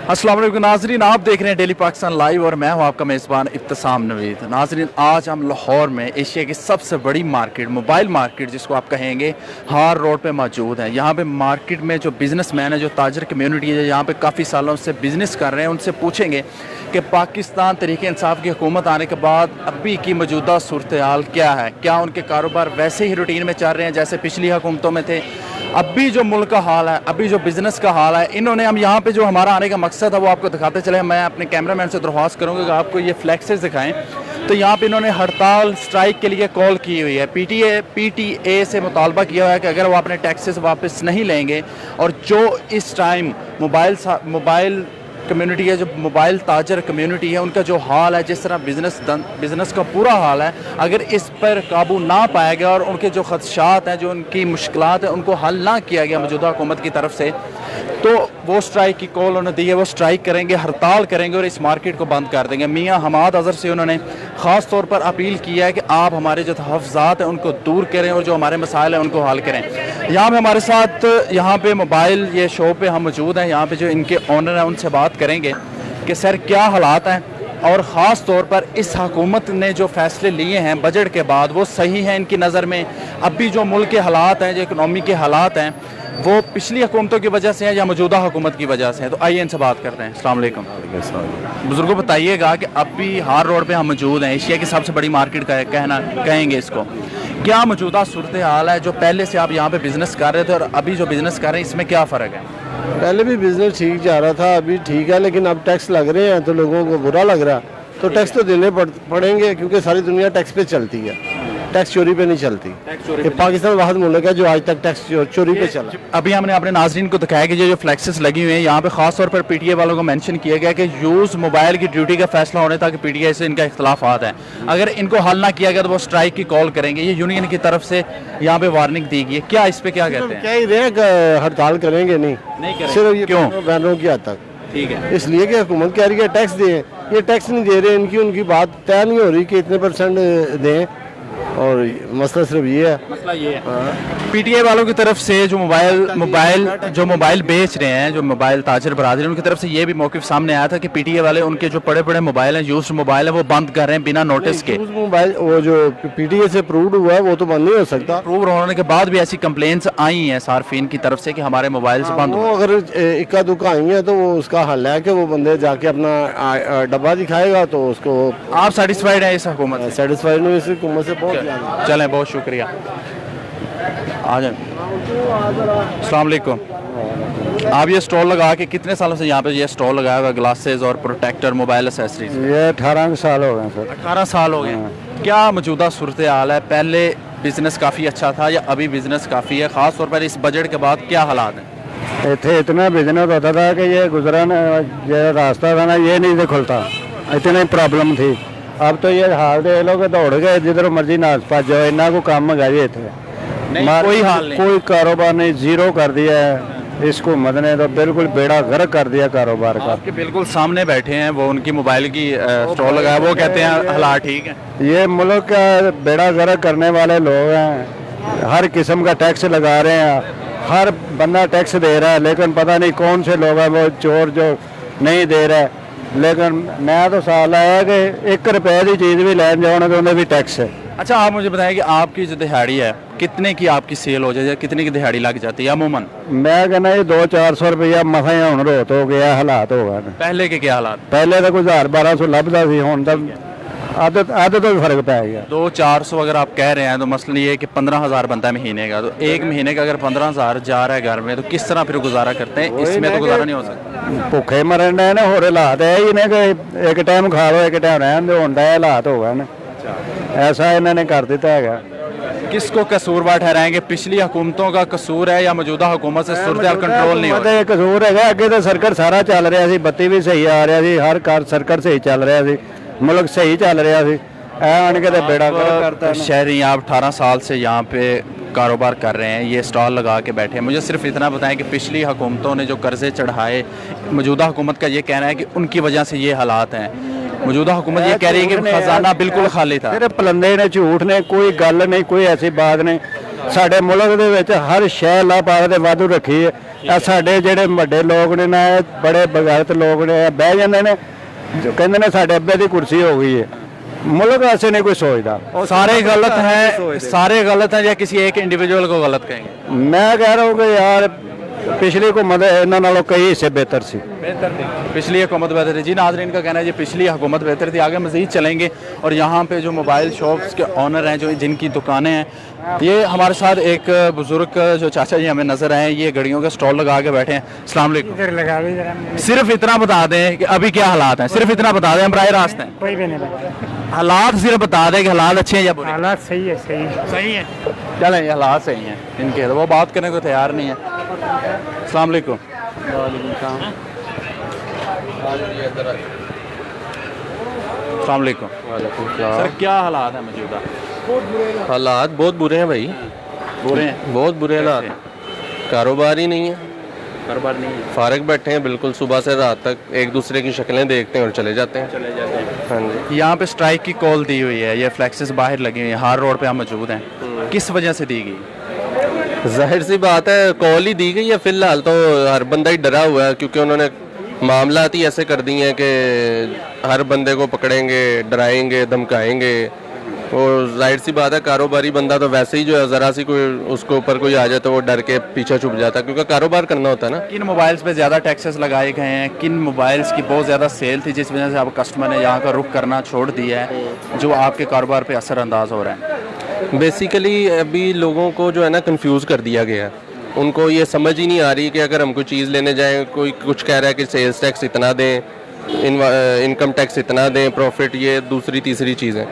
अस्सलाम वालेकुम नाज़रीन, आप देख रहे हैं डेली पाकिस्तान लाइव और मैं हूं आपका मेज़बान इब्तिसाम नवीद। नाज़रीन, आज हम लाहौर में एशिया की सबसे बड़ी मार्केट, मोबाइल मार्केट जिसको आप कहेंगे, हार रोड पे मौजूद है। यहाँ पे मार्केट में जो बिज़नेसमैन है, जो ताजर कम्युनिटी है, यहाँ पे काफ़ी सालों से बिज़नेस कर रहे हैं, उनसे पूछेंगे कि पाकिस्तान तहरीक इंसाफ की हुकूमत आने के बाद अभी की मौजूदा सूरत हाल क्या है। क्या उनके कारोबार वैसे ही रूटीन में चल रहे हैं जैसे पिछली हुकूमतों में थे? अभी जो मुल्क का हाल है, अभी जो बिज़नेस का हाल है, इन्होंने हम यहाँ पे जो हमारा आने का मकसद है वो आपको दिखाते चले। मैं अपने कैमरामैन से दरख्वास्त करूँगा कि आपको ये फ्लैक्सेस दिखाएं। तो यहाँ पे इन्होंने हड़ताल स्ट्राइक के लिए कॉल की हुई है। पीटीए से मुतालबा किया हुआ है कि अगर वो अपने टैक्सेस वापस नहीं लेंगे और जो इस टाइम मोबाइल कम्युनिटी है, जो मोबाइल ताजर कम्युनिटी है, उनका जो हाल है, जिस तरह बिज़नेस का पूरा हाल है, अगर इस पर काबू ना पाया गया और उनके जो खदशात हैं, जो उनकी मुश्किलात हैं, उनको हल ना किया गया मौजूदा हुकूमत की तरफ से, तो वो स्ट्राइक की कॉल उन्होंने दी है। वो स्ट्राइक करेंगे, हड़ताल करेंगे और इस मार्केट को बंद कर देंगे। मियाँ हमाद अज़हर से उन्होंने ख़ास तौर पर अपील किया है कि आप हमारे जो तहफ़्फ़ुज़ात हैं उनको दूर करें और जो हमारे मसाइल हैं उनको हल करें। यहाँ पे हमारे साथ यहाँ पे मोबाइल ये शॉप पे हम मौजूद हैं। यहाँ पे जो इनके ऑनर हैं उनसे बात करेंगे कि सर क्या हालात हैं और ख़ास तौर पर इस हुकूमत ने जो फ़ैसले लिए हैं बजट के बाद वो सही हैं इनकी नज़र में? अभी जो मुल्क के हालात हैं, जो इकनॉमी के हालात हैं, वो पिछली हुकूमतों की वजह से हैं या मौजूदा हुकूमत की वजह से हैं? तो आइए इनसे बात करते हैं। अस्सलाम वालेकुम। बुजुर्गों, बताइएगा कि अभी हार रोड पे हम मौजूद हैं, एशिया की सबसे बड़ी मार्केट का कहेंगे इसको। क्या मौजूदा सूरत हाल है? जो पहले से आप यहाँ पे बिज़नेस कर रहे थे और अभी जो बिज़नेस कर रहे हैं, इसमें क्या फ़र्क है? पहले भी बिजनेस ठीक जा रहा था, अभी ठीक है, लेकिन अब टैक्स लग रहे हैं तो लोगों को बुरा लग रहा है। तो टैक्स तो देने पड़ेंगे क्योंकि सारी दुनिया टैक्स पे चलती है, टैक्स चोरी पे नहीं चलती। ये पाकिस्तान वाहिद मुल्क है जो आज तक टैक्स चोरी पे चला। अभी हमने अपने नाजरीन को दिखाया कि ये जो फ्लैक्सेस लगी हुई हैं, यहाँ पे खास तौर पर पीटीए वालों को मेंशन किया गया कि यूज़ मोबाइल की ड्यूटी का फैसला होने तक पीटीए से इनका इख्तलाफात है। अगर इनको हल ना किया गया तो वो स्ट्राइक की कॉल करेंगे। ये यूनियन की तरफ से यहाँ पे वार्निंग दी गई है। क्या इस पे क्या कहते हैं? क्या ही रहे, हड़ताल करेंगे नहीं करेंगे। सिर्फ ये क्यों? बैनरों की हद तक। ठीक है, इसलिए कि हुकूमत कह रही है टैक्स दें, ये टैक्स नहीं दे रहे, उनकी बात तय नहीं हो रही कि इतने % दें, और मसला सिर्फ ये है। मसला ये है पीटीए वालों की तरफ से जो मोबाइल बेच रहे हैं, जो मोबाइल ताजर बरादरी, उनकी तरफ से ये भी मौक़िफ़ सामने आया था कि पीटीए वाले उनके जो बड़े मोबाइल हैं, यूज्ड मोबाइल है, वो बंद कर रहे हैं बिना नोटिस के। मोबाइल वो जो पीटीए से अप्रूव्ड हुआ है वो तो बंद नहीं हो सकता। अप्रूव होने के बाद भी ऐसी कंप्लेंट्स आई हैं सार्फिन की तरफ से कि हमारे मोबाइल से बंद हो। अगर इक्का दुक्का आई है तो वो उसका हल है कि वो बंदे जाके अपना डब्बा दिखाएगा तो उसको। आप सेटिस्फाइड हैं इस हुकूमत से? सेटिस्फाइड नहीं, इस हुकूमत से बहुत। चलें, बहुत शुक्रिया। आ जाए। अस्सलाम वालेकुम। आप ये स्टॉल लगा के कितने सालों से यहाँ पे ये स्टॉल लगाया हुआ, ग्लासेस और प्रोटेक्टर, मोबाइल एसेसरीज? ये 18 साल हो गए सर। 18 साल हो गए। क्या मौजूदा सूरत हाल है? पहले बिजनेस काफ़ी अच्छा था या अभी बिजनेस काफ़ी है? ख़ास तौर पर इस बजट के बाद क्या हालात हैं? इतने इतना बिजनेस होता था कि ये गुजरन जो रास्ता था ना, ये नहीं से खुलता, इतनी प्रॉब्लम थी। अब तो ये हाल दे लोग दौड़ गए जिधर मर्जी नाच पास जाओ, इन्ना को काम मंगाइए थे, कोई हाल नहीं, कोई कारोबार नहीं, जीरो कर दिया है इस हुकूमत ने, तो बिल्कुल बेड़ा गर्क कर दिया कारोबार का। आपके बिल्कुल सामने बैठे हैं वो, उनकी मोबाइल की स्टॉल लगाया, वो कहते हैं हालात ठीक है। ये मुल्क का बेड़ा गर्क करने वाले लोग हैं, हर किस्म का टैक्स लगा रहे हैं, हर बंदा टैक्स दे रहा है, लेकिन पता नहीं कौन से लोग हैं वो चोर जो नहीं दे रहे। लेकिन मैं तो साल आया कि 1 रुपए की चीज़ भी लैन जाओ तो उन्हें भी टैक्स है। अच्छा, आप मुझे बताएं कि आपकी जो दिहाड़ी है कितने की आपकी सेल हो जाए, कितने की दिहाड़ी लग जाती है अमूमन? मैं कहना ये 200-400 रुपया मसा ही हुण रोत हो गया, हालात हो गए। पहले के क्या हालात? पहले तो कुछ 1000-1200 लभदा सी, हुण तो आदत तो फर्क पै गया। 200-400 अगर आप कह रहे हैं तो मसला ये है कि 15,000 बनता है महीने का, तो एक महीने का अगर 15,000 जा रहा है घर में तो किस तरह फिर गुजारा करते हैं? इसमें तो गुजारा नहीं हो सकता। भुखे मरन डे ने, होर हालात है ही ने कि एक टाइम खा लो एक टाइम रहन दो, हुण हालात हो गए। ऐसा इन्होंने कर दिता है। किसको कसूरवार ठहराएंगे? पिछली हुकूमतों का कसूर है या मौजूदा हुकूमत से सूरत हाल कंट्रोल नहीं हो रहा? कसूर है अगे तो सर्कट सारा चल रहा सी, बत्ती भी सही आ रहा सी, हर कार सर्कट सही चल रहा सी, मुल्क सही चल रहा सी। आन के बेड़ा करता है। शहरी आप 18 साल से यहाँ पे कारोबार कर रहे हैं, ये स्टॉल लगा के बैठे हैं, मुझे सिर्फ इतना बताएं कि पिछली हुकूमतों ने जो कर्जे चढ़ाए, मौजूदा हुकूमत का ये कहना है कि उनकी वजह से ये हालात हैं। मौजूदा हुकूमत ये कह रही है कि खजाना बिल्कुल खाली था। सिर्फ पलंदे ने, झूठ ने, कोई गल नहीं, कोई ऐसी बात नहीं। ਸਾਡੇ ਮੁਲਕ ਦੇ ਵਿੱਚ ਹਰ ਸ਼ੈ ਅੱਲਾਹ ਪਾਕ ਨੇ ਵਾਧੂ ਰੱਖੀ ਹੈ। ਇਹ ਸਾਡੇ ਜਿਹੜੇ ਵੱਡੇ ਲੋਕ ਨੇ ਨਾ, ਇਹ ਬੜੇ ਬਗੈਰਤ ਲੋਕ ਨੇ, ਇਹ ਬਹਿ ਜਾਂਦੇ ਨੇ ਜੋ ਕਹਿੰਦੇ ਨੇ ਸਾਡੇ ਅੱਬੇ ਦੀ ਕੁਰਸੀ ਹੋ गई है। मुल्क ऐसे नहीं कोई सोचता। सारे गलत हैं, सारे गलत हैं या किसी एक इंडिविजुअल को गलत कहेंगे? मैं कह रहा हूँ कि यार पिछली हुकूमत इन्हों नालों कई हिस्से बेहतर सी। बेहतर थी पिछली हुकूमत बेहतर थी जी। नाजरीन का कहना है जी पिछली हुकूमत बेहतर थी। आगे मज़ीद चलेंगे और यहाँ पे जो मोबाइल शॉप्स के ऑनर हैं, जो जिनकी दुकानें हैं, ये हमारे साथ एक बुजुर्ग जो चाचा जी हमें नजर आए, ये घड़ियों का स्टॉल लगा के बैठे हैं। अस्सलाम वालेकुम। सिर्फ इतना बता दें कि अभी क्या हालात हैं, सिर्फ इतना बता दें, हम राय रास्त हैं। कोई भी नहीं पता। हालात सिर्फ बता दें कि हालात अच्छे हैं या बुरे? हालात सही है, सही है, सही है। चलें, ये हालात सही हैं इनके, तो वो बात करने को तैयार नहीं है। अस्सलाम वालेकुम। अस्सलाम वालेकुम। सर क्या हालात हैं मौजूदा? हालात बहुत बुरे हैं भाई, बुरे हैं, बहुत बुरे हालात। कारोबार ही नहीं है, कारोबार नहीं है, फारग बैठे हैं बिल्कुल, सुबह से रात तक एक दूसरे की शक्लें देखते हैं और चले जाते हैं। चले जाते हैं। हाँ जी। यहाँ पे स्ट्राइक की कॉल दी हुई है, ये फ्लैक्सेस बाहर लगी हुई हैं, हार रोड पे हम मौजूद हैं। किस वजह से दी गई? जाहिर सी बात है कॉल ही दी गई है। फिलहाल तो हर बंदा ही डरा हुआ है, क्योंकि उन्होंने मामलात ही ऐसे कर दिए हैं कि हर बंदे को पकड़ेंगे, डराएंगे, धमकाएंगे। और जाहिर सी बात है कारोबारी बंदा तो वैसे ही जो है ज़रा सी कोई उसके ऊपर कोई आ जाए तो वो डर के पीछे छुप जाता है, क्योंकि कारोबार करना होता है ना। किन मोबाइल्स पे ज़्यादा टैक्सेस लगाए गए हैं? किन मोबाइल्स की बहुत ज़्यादा सेल थी जिस वजह से आप कस्टमर ने यहाँ का रुख करना छोड़ दिया है, जो आपके कारोबार पे असरअंदाज हो रहा है? बेसिकली अभी लोगों को जो है ना कंफ्यूज कर दिया गया है। उनको ये समझ ही नहीं आ रही कि अगर हम कोई चीज़ लेने जाएं, कोई कुछ कह रहा है कि सेल्स टैक्स इतना दें, इनकम टैक्स इतना दें, प्रॉफिट ये दूसरी तीसरी चीज़ें।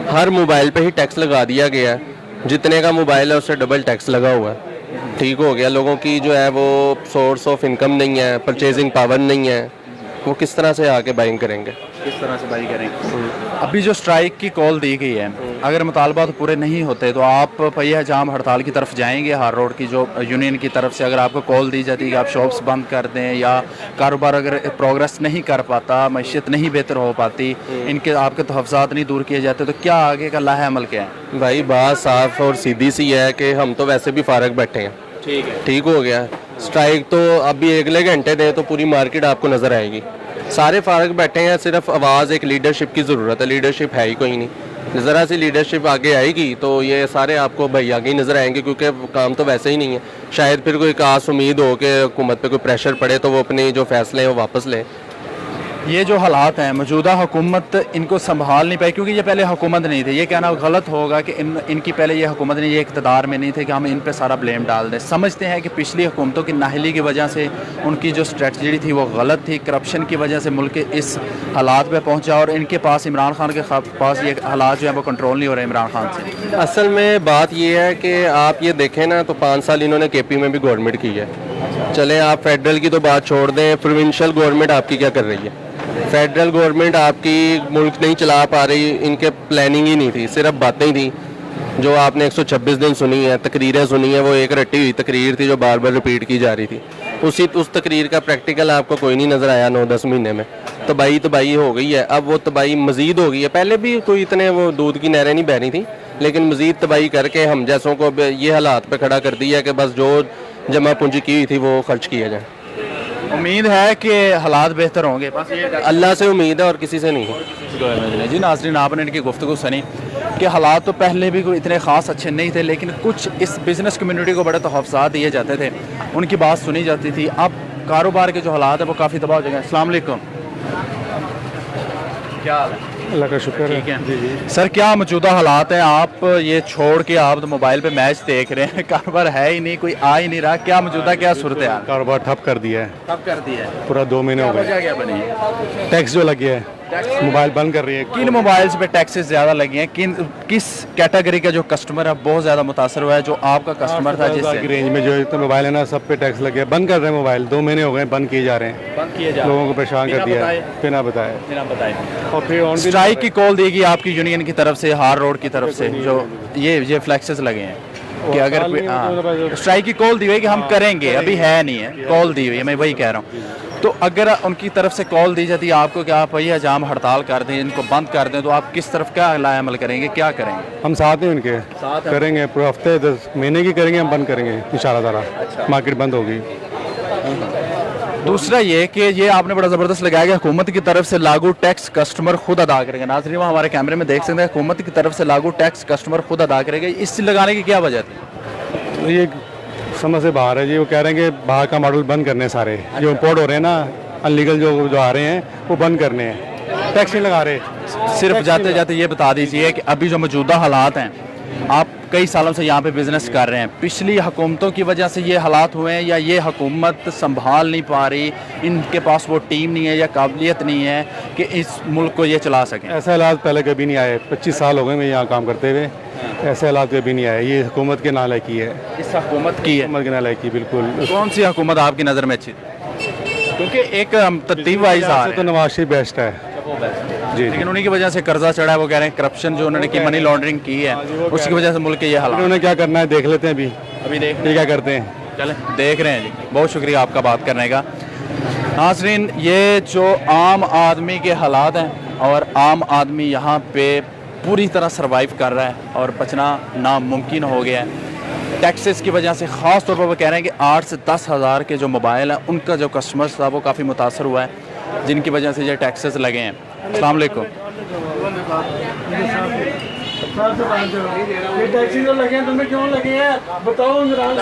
हर मोबाइल पे ही टैक्स लगा दिया गया है, जितने का मोबाइल है उससे डबल टैक्स लगा हुआ है। ठीक हो गया, लोगों की जो है वो सोर्स ऑफ इनकम नहीं है, परचेजिंग पावर नहीं है, वो किस तरह से आके बाइंग करेंगे, किस तरह से बाई करेंगे? अभी जो स्ट्राइक की कॉल दी गई है, अगर मुतालबात पूरे नहीं होते तो आप पहिया जाम हड़ताल की तरफ जाएंगे? हार रोड की जो यूनियन की तरफ से अगर आपको कॉल दी जाती है कि आप शॉप्स बंद कर दें, या कारोबार अगर प्रोग्रेस नहीं कर पाता, मैशियत नहीं बेहतर हो पाती, इनके आपके तहफ़्ज़ात नहीं दूर किए जाते, तो क्या आगे का लाहे अमल क्या है? भाई बात साफ और सीधी सी है कि हम तो वैसे भी फारग बैठे हैं। ठीक है, ठीक हो गया। स्ट्राइक तो अभी अगले घंटे दें तो पूरी मार्केट आपको नज़र आएगी। सारे फारग बैठे हैं, सिर्फ आवाज़ एक लीडरशिप की ज़रूरत है। लीडरशिप है ही कोई नहीं। ज़रा सी लीडरशिप आगे आएगी तो ये सारे आपको भाई आगे ही नज़र आएंगे, क्योंकि काम तो वैसे ही नहीं है। शायद फिर कोई खास उम्मीद हो कि हुकूमत पे कोई प्रेशर पड़े तो वो अपने जो फैसले हैं वो वापस लें। ये जो हालात हैं, मौजूदा हुकूमत इनको संभाल नहीं पाई, क्योंकि ये पहले हुकूमत नहीं थे। ये कहना गलत होगा कि इनकी पहले ये हुकूमत नहीं, ये इक़्तिदार में नहीं थे कि हम इन पे सारा ब्लेम डाल दें। समझते हैं कि पिछली हुकूमतों की नाहली की वजह से उनकी जो स्ट्रेटजी थी वो गलत थी, करप्शन की वजह से मुल्क इस हालात पे पहुंचा, और इनके पास इमरान खान के पास ये हालात जो है वो कंट्रोल नहीं हो रहे इमरान खान से। असल में बात ये है कि आप ये देखें ना, तो 5 साल इन्होंने KP में भी गवर्नमेंट की है। चले आप फेडरल की तो बात छोड़ दें, प्रोविंशियल गवर्नमेंट आपकी क्या कर रही है? फेडरल गवर्नमेंट आपकी मुल्क नहीं चला पा रही, इनके प्लानिंग ही नहीं थी, सिर्फ बातें ही थी। जो आपने 126 दिन सुनी है, तकरीरें सुनी है, वो एक रटी हुई तकरीर थी जो बार बार रिपीट की जा रही थी। उस तकरीर का प्रैक्टिकल आपको कोई नहीं नज़र आया 9-10 महीने में। तबाही हो गई है, अब वो तबाही मज़ीद हो गई है। पहले भी कोई इतने वो दूध की नहरें नहीं बह रही थी, लेकिन मज़ीद तबाही करके हम जैसों को ये हालात पे खड़ा कर दिया कि बस जो जमा पूंजी की हुई थी वो खर्च किया जाए। उम्मीद है कि हालात बेहतर होंगे, बस ये अल्लाह से उम्मीद है और किसी से नहीं है। जी नाज़रीन, आपने इनकी गुफ्तगू सुनी कि हालात तो पहले भी कोई इतने ख़ास अच्छे नहीं थे, लेकिन कुछ इस बिज़नेस कम्युनिटी को बड़े तहफ़्फ़ात दिए जाते थे, उनकी बात सुनी जाती थी। अब कारोबार के जो हालात है वो काफ़ी तबाह हो गए। अस्सलाम वालेकुम, क्या हाल है? अल्लाह का शुक्र है। ठीक है सर, क्या मौजूदा हालात है? आप ये छोड़ के आप तो मोबाइल पे मैच देख रहे हैं, कारोबार है ही नहीं, कोई आ ही नहीं रहा, क्या मौजूदा क्या सूरत है? कारोबार ठप कर दिया है, ठप कर दिया है, पूरा 2 महीने हो गए। वजह क्या बनी? टैक्स जो लग गया है, मोबाइल बंद कर रही है। किन मोबाइल्स पे टैक्सेस ज़्यादा लगे हैं? किस कैटेगरी का जो कस्टमर है बहुत ज़्यादा मुतासर हुआ है, जो आपका कस्टमर था जिससे? की रेंज में जो इतने मोबाइल है ना, सब पे टैक्स लग गया। बंद कर रहे हैं मोबाइल, 2 महीने हो गए बंद किए जा रहे हैं, बंद किए जा लोगों को परेशान कर दिया है बिना बताए। और फिर ऑन स्ट्राइक की कॉल दी गई आपकी यूनियन की तरफ से, हार रोड की तरफ से, जो ये फ्लैक्सेस लगे हैं कि अगर स्ट्राइक की कॉल दी हुई है कि हम करेंगे, अभी है नहीं है, कॉल दी हुई है, मैं वही कह रहा हूँ। तो अगर उनकी तरफ से कॉल दी जाती है आपको कि आप भैया जाम हड़ताल कर दें, इनको बंद कर दें, तो आप किस तरफ क्या अमल करेंगे, क्या करेंगे? हम साथ हैं उनके, साथ हैं। करेंगे पूरे हफ्ते 10 महीने की करेंगे, हम बंद करेंगे इंशाल्लाह ताला। मार्केट बंद होगी। दूसरा ये कि ये आपने बड़ा ज़बरदस्त लगाया कि हुकूमत की तरफ से लागू टैक्स कस्टमर खुद अदा करेंगे। नाज़रीन वहाँ हमारे कैमरे में देख सकते हैं, हुकूमत की तरफ से लागू टैक्स कस्टमर खुद अदा करेंगे। इस लगाने की क्या वजह थी? ये समझ से बाहर है जी। वो कह रहे हैं कि बाहर का मॉडल बंद करने हैं सारे, जो इम्पोर्ट हो रहे हैं ना अनलीगल जो आ रहे हैं वो बंद करने हैं, टैक्स नहीं लगा रहे। सिर्फ जाते जाते ये बता दीजिए कि अभी जो मौजूदा हालात हैं, आप कई सालों से यहाँ पे बिजनेस कर रहे हैं, पिछली हुकूमतों की वजह से ये हालात हुए हैं या ये हुकूमत संभाल नहीं पा रही, इनके पास वो टीम नहीं है या काबिलियत नहीं है कि इस मुल्क को ये चला सकें? ऐसे हालात पहले कभी नहीं आए। 25 साल हो गए मैं यहाँ काम करते हुए, ऐसे हालात कभी नहीं आए। ये हुकूमत के नालायकी है, इस हुकूमत की है। हुकूमत के नालायकी बिल्कुल। कौन सी हुकूमत आपकी नज़र में अच्छी थी? क्योंकि एक तरतीब वाइज आ रहे तो हैं, नवाज शरीफ बेस्ट है जी। लेकिन उन्हीं की वजह से कर्जा चढ़ा है। वो कह रहे हैं करप्शन जो उन्होंने की, मनी लॉन्ड्रिंग की है, उसकी वजह से मुल्क के ये हालात। उन्होंने क्या करना है देख लेते हैं अभी देख ये क्या करते हैं। चलें देख रहे हैं जी। बहुत शुक्रिया आपका बात करने का। नाज़रीन ये जो आम आदमी के हालात हैं और आम आदमी यहाँ पे पूरी तरह सरवाइव कर रहा है और बचना नामुमकिन हो गया है टैक्सेस की वजह से। ख़ास तौर पर वो कह रहे हैं कि 8 से 10 हज़ार के जो मोबाइल हैं उनका जो कस्टमर्स था वो काफ़ी मुतासर हुआ है, जिनकी वजह से ये टैक्सेस लगे हैं। अस्सलाम वालेकुम।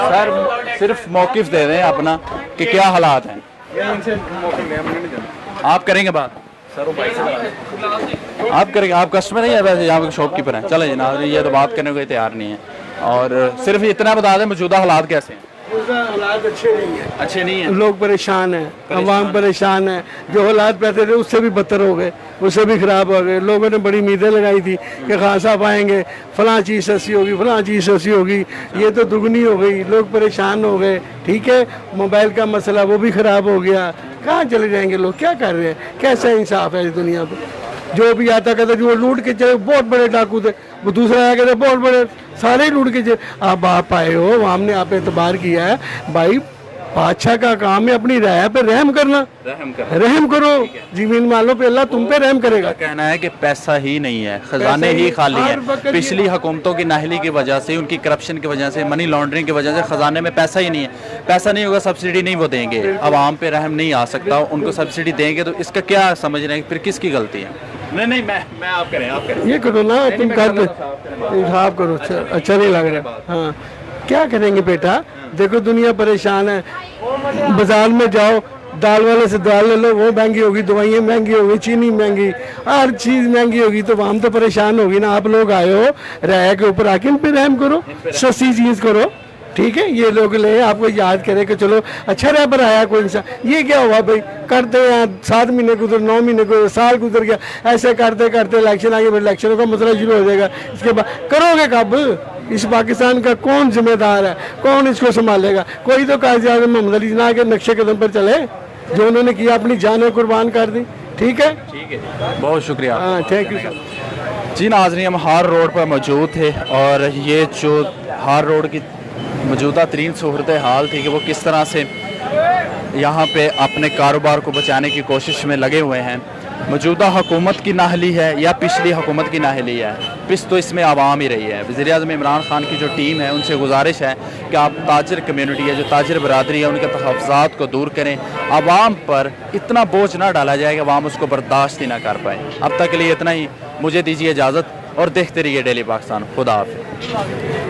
सर सिर्फ मौक़िफ़ दे दें अपना कि क्या हालात हैं। आप करेंगे बात? आप करेंगे? आप कस्टमर नहीं है वैसे, यहाँ पे शॉपकीपर हैं। चले जनाब, ये तो बात करने को तैयार नहीं है। और सिर्फ इतना बता दें मौजूदा हालात कैसे हैं? हालात अच्छे नहीं है, लोग परेशान हैं, अवाम परेशान है। जो हालात पैसे थे उससे भी बदतर हो गए, उससे भी ख़राब हो गए। लोगों ने बड़ी उम्मीदें लगाई थी कि खान साहब आएंगे, फलां चीज़ सस्ती होगी, फलां चीज़ सस्ती होगी। ये तो दुगनी हो गई, लोग परेशान हो गए। ठीक है, मोबाइल का मसला वो भी ख़राब हो गया। कहाँ चले जाएंगे लोग, क्या कर रहे हैं? कैसा इंसाफ है इस दुनिया पर? जो भी आता कहता जो लूट के चले, बहुत बड़े डाकू थे। वो दूसरा आया कहते बहुत बड़े, सारे ही लूट के चले। आप आए हो, हमने आप एतबार किया है भाई। बादशाह का काम है अपनी राय पे रहम करना, रहम करो। जमीन मालो पे अल्लाह तुम पे रहम करेगा। कहना है कि पैसा ही नहीं है, खजाने ही खाली हैं। पिछली हुकूमतों की नाहली की वजह से, उनकी करप्शन की वजह से, मनी लॉन्ड्रिंग की वजह से खजाने में पैसा ही नहीं है। पैसा नहीं होगा, सब्सिडी नहीं वो देंगे, आवाम पे रहम नहीं आ सकता। उनको सब्सिडी देंगे तो इसका क्या समझ रहे हैं, फिर किसकी गलती है? नहीं मैं आप करें। ये करो ना, तुम कर दो, इंसाफ करो। अच्छा नहीं लग रहा। हाँ, क्या करेंगे बेटा? देखो दुनिया परेशान है। बाजार में जाओ, दाल वाले से दाल ले लो, वो महंगी होगी, दवाइयाँ महंगी होगी, चीनी महंगी, हर चीज़ महंगी होगी। तो हम तो परेशान होगी ना। आप लोग आए हो, राय के ऊपर आके इन पे रहम करो, सस्ती चीज़ करो। ठीक है, ये लोग ले आपको याद करें कि चलो अच्छा रह पर आया कोई इंसान। ये क्या हुआ भाई? करते हैं 7 महीने गुजर, 9 महीने गुजर, साल गुजर गया, ऐसे करते करते इलेक्शन आ गया, फिर इलेक्शनों का मसला शुरू हो जाएगा। इसके बाद करोगे कब? इस पाकिस्तान का कौन जिम्मेदार है? कौन इसको संभालेगा? कोई तो कायद आज़म मोहम्मद अली जिन्ना के नक्शे कदम पर चले, जो उन्होंने किया, अपनी जानें कुर्बान कर दी। ठीक है, बहुत शुक्रिया। हाँ, थैंक यू। जी नाज़रीन, हम हार रोड पर मौजूद थे और ये जो हार रोड की मौजूदा तरीन सूरत हाल थी कि वो किस तरह से यहाँ पे अपने कारोबार को बचाने की कोशिश में लगे हुए हैं। मौजूदा हुकूमत की नाहली है या पिछली हुकूमत की नाहली है, पिस तो इसमें आवाम ही रही है। वज़ीर-ए-आज़म इमरान खान की जो टीम है उनसे गुजारिश है कि आप ताजर कम्यूनिटी है, जो ताजर बरादरी है, उनके तहफ़्फ़ुज़ात को दूर करें। आवाम पर इतना बोझ ना डाला जाए कि आवाम उसको बर्दाश्त ही ना कर पाए। अब तक के लिए इतना ही, मुझे दीजिए इजाज़त और देखते रहिए डेली पाकिस्तान। खुदा हाफ़िज़।